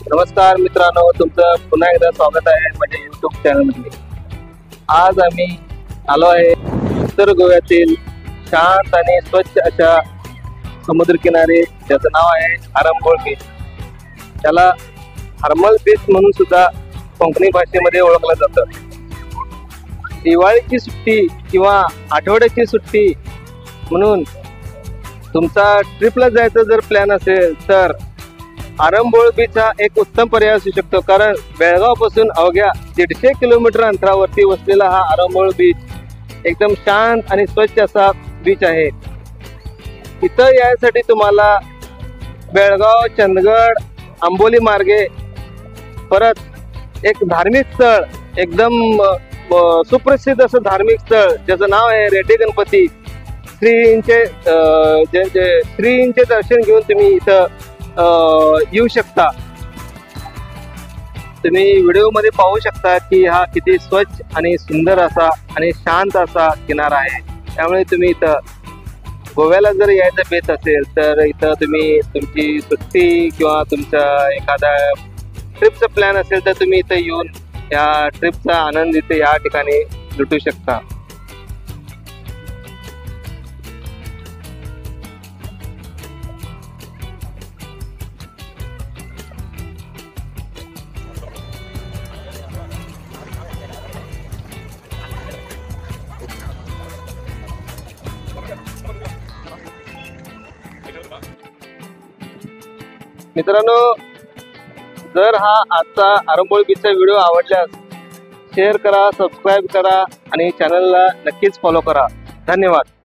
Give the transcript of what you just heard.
नमस्कार मित्रांनो, तुमचं पुन्हा एकदा स्वागत आहे माझ्या YouTube चॅनलमध्ये। आज आम्ही आलो आहे उत्तर गोव्यातील शांत आणि स्वच्छ अशा समुद्रकिनारे, ज्याचं नाव आहे आरंबोल बीच। त्याला हर्मल बीच म्हणून सुद्धा कोकणी भाषेमध्ये ओळखलं जातं। दिवाळीची सुट्टी किंवा आठवड्याची सुट्टी म्हणून तुमचा ट्रिपला जायचं जर प्लॅन असेल तर आरंबोल बीच हा एक उत्तम पर्याय असू शकतो। कारण बेळगाव पासून अवघ्या 150 किलोमीटर अंतरावरती वसलेला हा आरंबोल बीच एकदम शांत आणि स्वच्छ असा बीच आहे। इथं यायसाठी तुम्हाला बेळगाव, चंदगड, आंबोली मार्गे परत एक धार्मिक स्थळ, एकदम सुप्रसिद्ध असं धार्मिक स्थळ ज्याचं नाव आहे रेड्डी गणपती, श्रींचे दर्शन घेऊन तुम्ही इथं येऊ शकता। तुम्ही व्हिडिओ मध्ये पाहू शकता की हा किती स्वच्छ आणि सुंदर असा आणि शांत असा किनारा आहे। त्यामुळे तुम्ही इथं गोव्याला जर यायचं बेत असेल तर इथं तुम्ही तुमची सुट्टी किंवा तुमचा एखादा ट्रिपचा प्लॅन असेल तर तुम्ही इथं येऊन या ट्रिपचा आनंद इथे या ठिकाणी लुटू शकता। मित्रांनो, जर हा आजचा आरंबोल बीचचा व्हिडिओ आवडल्यास शेअर करा, सबस्क्राईब करा आणि चॅनलला नक्कीच फॉलो करा। धन्यवाद।